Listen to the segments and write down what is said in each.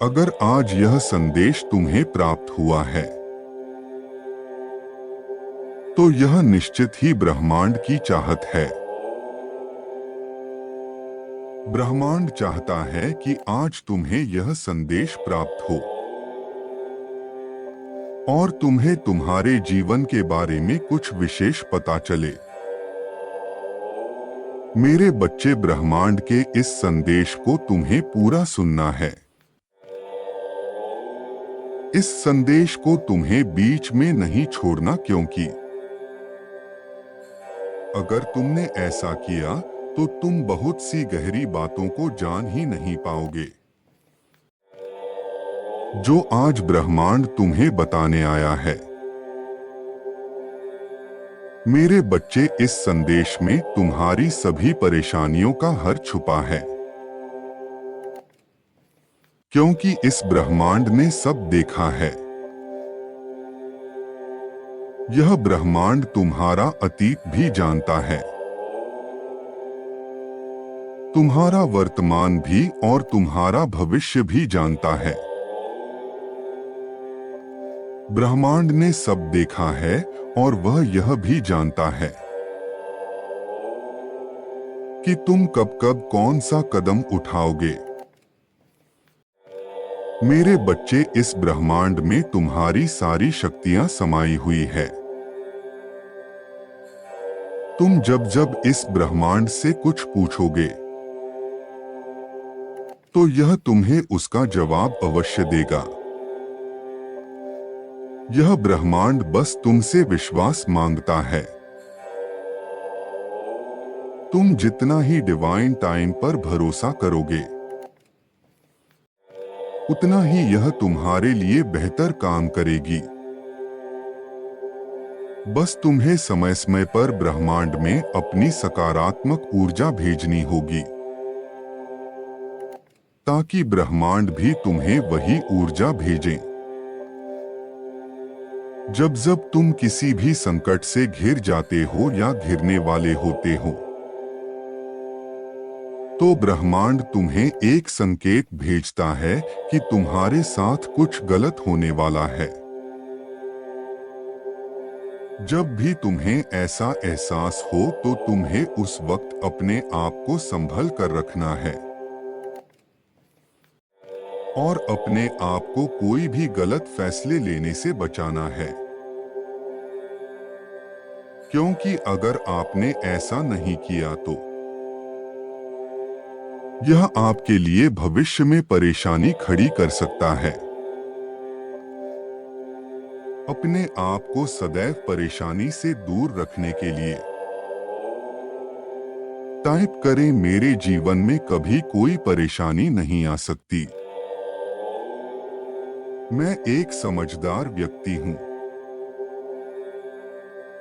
अगर आज यह संदेश तुम्हें प्राप्त हुआ है तो यह निश्चित ही ब्रह्मांड की चाहत है। ब्रह्मांड चाहता है कि आज तुम्हें यह संदेश प्राप्त हो और तुम्हें तुम्हारे जीवन के बारे में कुछ विशेष पता चले। मेरे बच्चे, ब्रह्मांड के इस संदेश को तुम्हें पूरा सुनना है। इस संदेश को तुम्हें बीच में नहीं छोड़ना, क्योंकि अगर तुमने ऐसा किया तो तुम बहुत सी गहरी बातों को जान ही नहीं पाओगे जो आज ब्रह्मांड तुम्हें बताने आया है। मेरे बच्चे, इस संदेश में तुम्हारी सभी परेशानियों का हल छुपा है, क्योंकि इस ब्रह्मांड ने सब देखा है। यह ब्रह्मांड तुम्हारा अतीत भी जानता है, तुम्हारा वर्तमान भी और तुम्हारा भविष्य भी जानता है। ब्रह्मांड ने सब देखा है और वह यह भी जानता है कि तुम कब कब कौन सा कदम उठाओगे। मेरे बच्चे, इस ब्रह्मांड में तुम्हारी सारी शक्तियां समाई हुई है। तुम जब जब इस ब्रह्मांड से कुछ पूछोगे तो यह तुम्हें उसका जवाब अवश्य देगा। यह ब्रह्मांड बस तुमसे विश्वास मांगता है। तुम जितना ही डिवाइन टाइम पर भरोसा करोगे उतना ही यह तुम्हारे लिए बेहतर काम करेगी। बस तुम्हें समय समय पर ब्रह्मांड में अपनी सकारात्मक ऊर्जा भेजनी होगी, ताकि ब्रह्मांड भी तुम्हें वही ऊर्जा भेजे। जब जब तुम किसी भी संकट से घिर जाते हो या घिरने वाले होते हो तो ब्रह्मांड तुम्हें एक संकेत भेजता है कि तुम्हारे साथ कुछ गलत होने वाला है। जब भी तुम्हें ऐसा एहसास हो तो तुम्हें उस वक्त अपने आप को संभल कर रखना है और अपने आप को कोई भी गलत फैसले लेने से बचाना है, क्योंकि अगर आपने ऐसा नहीं किया तो यह आपके लिए भविष्य में परेशानी खड़ी कर सकता है। अपने आप को सदैव परेशानी से दूर रखने के लिए टाइप करें, मेरे जीवन में कभी कोई परेशानी नहीं आ सकती। मैं एक समझदार व्यक्ति हूं।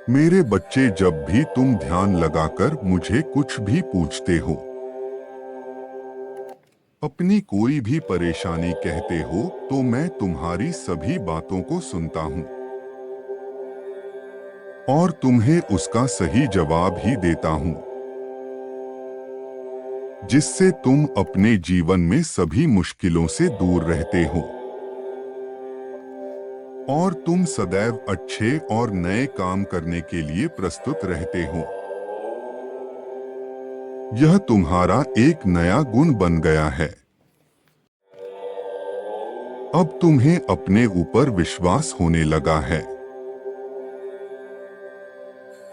मेरे बच्चे, जब भी तुम ध्यान लगाकर मुझे कुछ भी पूछते हो, अपनी कोई भी परेशानी कहते हो, तो मैं तुम्हारी सभी बातों को सुनता हूं और तुम्हें उसका सही जवाब ही देता हूं, जिससे तुम अपने जीवन में सभी मुश्किलों से दूर रहते हो और तुम सदैव अच्छे और नए काम करने के लिए प्रस्तुत रहते हो। यह तुम्हारा एक नया गुण बन गया है। अब तुम्हें अपने ऊपर विश्वास होने लगा है।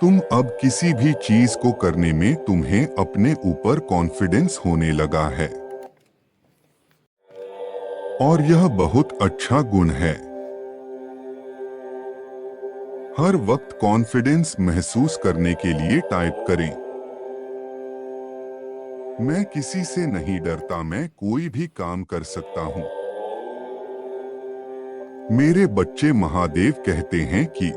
तुम अब किसी भी चीज को करने में तुम्हें अपने ऊपर कॉन्फिडेंस होने लगा है और यह बहुत अच्छा गुण है। हर वक्त कॉन्फिडेंस महसूस करने के लिए टाइप करें, मैं किसी से नहीं डरता, मैं कोई भी काम कर सकता हूं। मेरे बच्चे, महादेव कहते हैं कि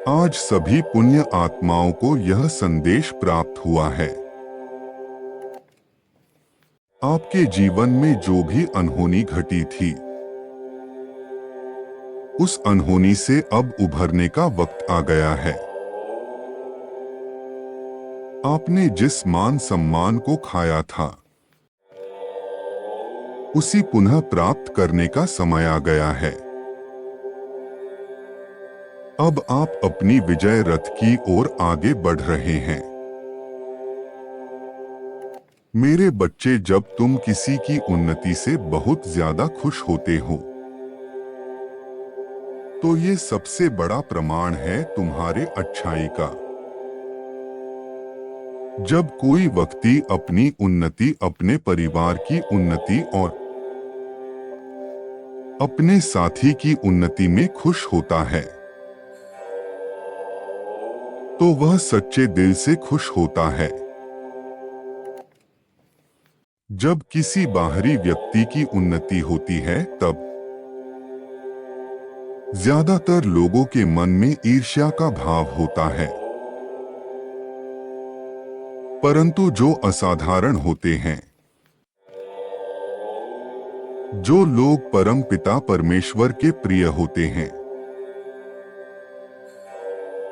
आज सभी पुण्य आत्माओं को यह संदेश प्राप्त हुआ है। आपके जीवन में जो भी अनहोनी घटी थी, उस अनहोनी से अब उभरने का वक्त आ गया है। आपने जिस मान सम्मान को खाया था, उसी पुनः प्राप्त करने का समय आ गया है। अब आप अपनी विजय रथ की ओर आगे बढ़ रहे हैं। मेरे बच्चे, जब तुम किसी की उन्नति से बहुत ज्यादा खुश होते हो तो ये सबसे बड़ा प्रमाण है तुम्हारे अच्छाई का। जब कोई व्यक्ति अपनी उन्नति, अपने परिवार की उन्नति और अपने साथी की उन्नति में खुश होता है तो वह सच्चे दिल से खुश होता है। जब किसी बाहरी व्यक्ति की उन्नति होती है तब ज्यादातर लोगों के मन में ईर्ष्या का भाव होता है, परंतु जो असाधारण होते हैं, जो लोग परम पिता परमेश्वर के प्रिय होते हैं,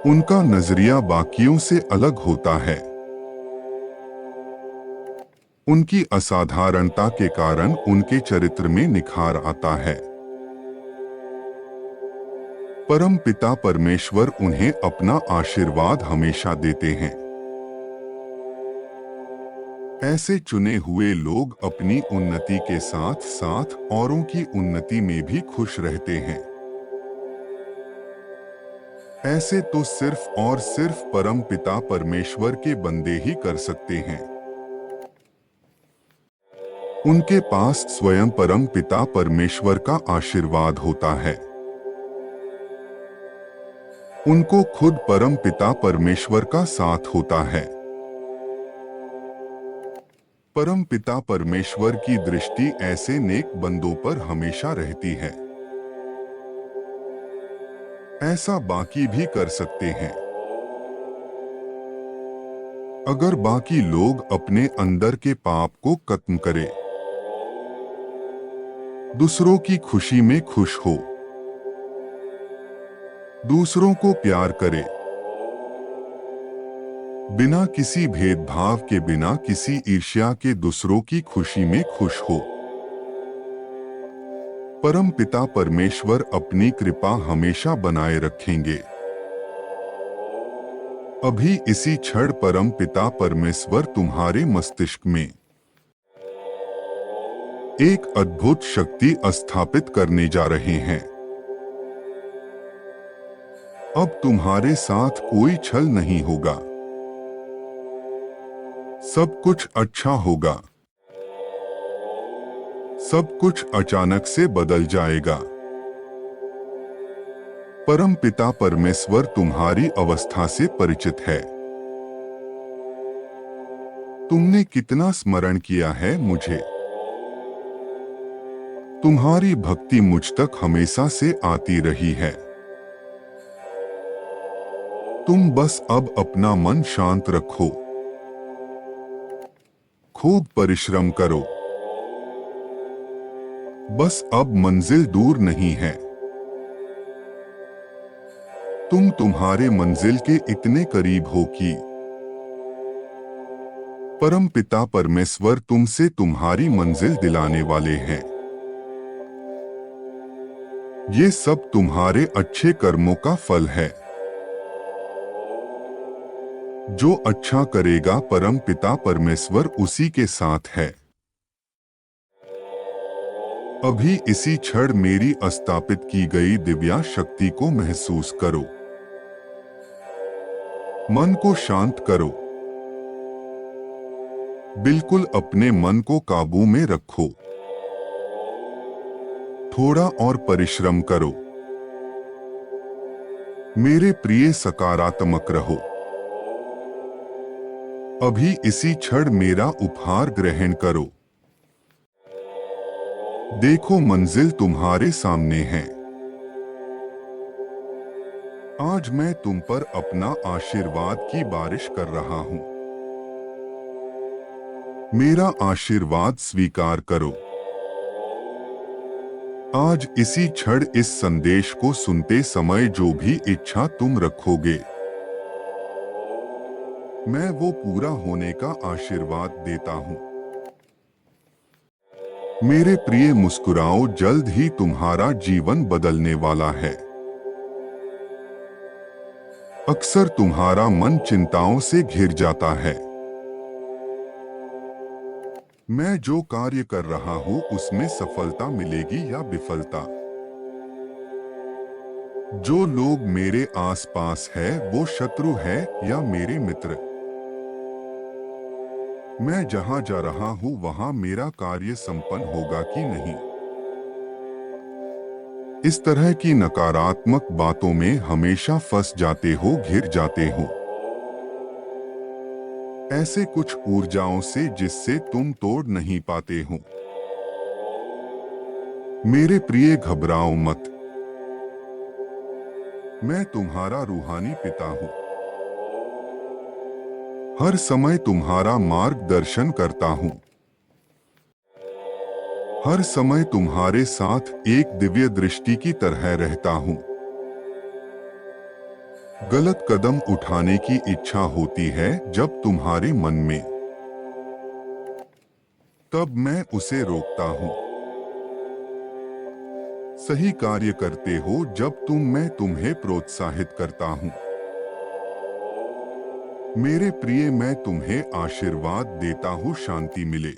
उनका नजरिया बाकियों से अलग होता है। उनकी असाधारणता के कारण उनके चरित्र में निखार आता है। परम पिता परमेश्वर उन्हें अपना आशीर्वाद हमेशा देते हैं। ऐसे चुने हुए लोग अपनी उन्नति के साथ साथ औरों की उन्नति में भी खुश रहते हैं। ऐसे तो सिर्फ और सिर्फ परम पिता परमेश्वर के बंदे ही कर सकते हैं। उनके पास स्वयं परम पिता परमेश्वर का आशीर्वाद होता है। उनको खुद परम पिता परमेश्वर का साथ होता है। परम पिता परमेश्वर की दृष्टि ऐसे नेक बंदों पर हमेशा रहती है। ऐसा बाकी भी कर सकते हैं। अगर बाकी लोग अपने अंदर के पाप को खत्म करें, दूसरों की खुशी में खुश हो, दूसरों को प्यार करे, बिना किसी भेदभाव के, बिना किसी ईर्ष्या के दूसरों की खुशी में खुश हो, परम पिता परमेश्वर अपनी कृपा हमेशा बनाए रखेंगे। अभी इसी क्षण परम पिता परमेश्वर तुम्हारे मस्तिष्क में एक अद्भुत शक्ति स्थापित करने जा रहे हैं। अब तुम्हारे साथ कोई छल नहीं होगा। सब कुछ अच्छा होगा। सब कुछ अचानक से बदल जाएगा। परम पिता परमेश्वर तुम्हारी अवस्था से परिचित है। तुमने कितना स्मरण किया है मुझे। तुम्हारी भक्ति मुझ तक हमेशा से आती रही है। तुम बस अब अपना मन शांत रखो, खूब परिश्रम करो। बस अब मंजिल दूर नहीं है। तुम तुम्हारे मंजिल के इतने करीब हो कि परम पिता परमेश्वर तुमसे तुम्हारी मंजिल दिलाने वाले हैं। ये सब तुम्हारे अच्छे कर्मों का फल है। जो अच्छा करेगा परम पिता परमेश्वर उसी के साथ है। अभी इसी क्षण मेरी स्थापित की गई दिव्या शक्ति को महसूस करो। मन को शांत करो। बिल्कुल अपने मन को काबू में रखो। थोड़ा और परिश्रम करो। मेरे प्रिय, सकारात्मक रहो। अभी इसी क्षण मेरा उपहार ग्रहण करो। देखो, मंजिल तुम्हारे सामने है। आज मैं तुम पर अपना आशीर्वाद की बारिश कर रहा हूं। मेरा आशीर्वाद स्वीकार करो। आज इसी क्षण इस संदेश को सुनते समय जो भी इच्छा तुम रखोगे, मैं वो पूरा होने का आशीर्वाद देता हूं। मेरे प्रिय मुस्कुराओ, जल्द ही तुम्हारा जीवन बदलने वाला है। अक्सर तुम्हारा मन चिंताओं से घिर जाता है। मैं जो कार्य कर रहा हूं उसमें सफलता मिलेगी या विफलता। जो लोग मेरे आसपास है वो शत्रु है या मेरे मित्र। मैं जहां जा रहा हूं वहां मेरा कार्य संपन्न होगा कि नहीं। इस तरह की नकारात्मक बातों में हमेशा फंस जाते हो, घिर जाते हो। ऐसे कुछ ऊर्जाओं से जिससे तुम तोड़ नहीं पाते हो। मेरे प्रिय, घबराओ मत। मैं तुम्हारा रूहानी पिता हूं। हर समय तुम्हारा मार्गदर्शन करता हूं। हर समय तुम्हारे साथ एक दिव्य दृष्टि की तरह रहता हूं। गलत कदम उठाने की इच्छा होती है जब तुम्हारे मन में, तब मैं उसे रोकता हूं। सही कार्य करते हो जब मैं तुम्हें प्रोत्साहित करता हूं। मेरे प्रिय, मैं तुम्हें आशीर्वाद देता हूं, शांति मिले।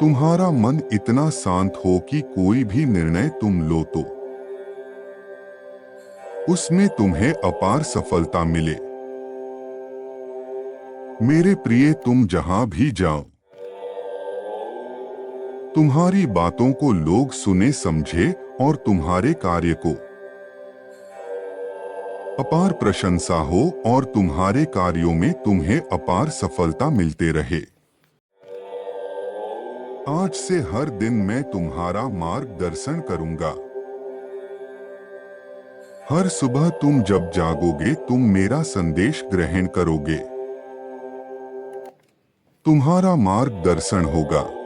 तुम्हारा मन इतना शांत हो कि कोई भी निर्णय तुम लो तो उसमें तुम्हें अपार सफलता मिले। मेरे प्रिय, तुम जहां भी जाओ तुम्हारी बातों को लोग सुने समझे और तुम्हारे कार्य को अपार प्रशंसा हो और तुम्हारे कार्यों में तुम्हें अपार सफलता मिलते रहे। आज से हर दिन मैं तुम्हारा मार्गदर्शन करूंगा। हर सुबह तुम जब जागोगे तुम मेरा संदेश ग्रहण करोगे। तुम्हारा मार्गदर्शन होगा।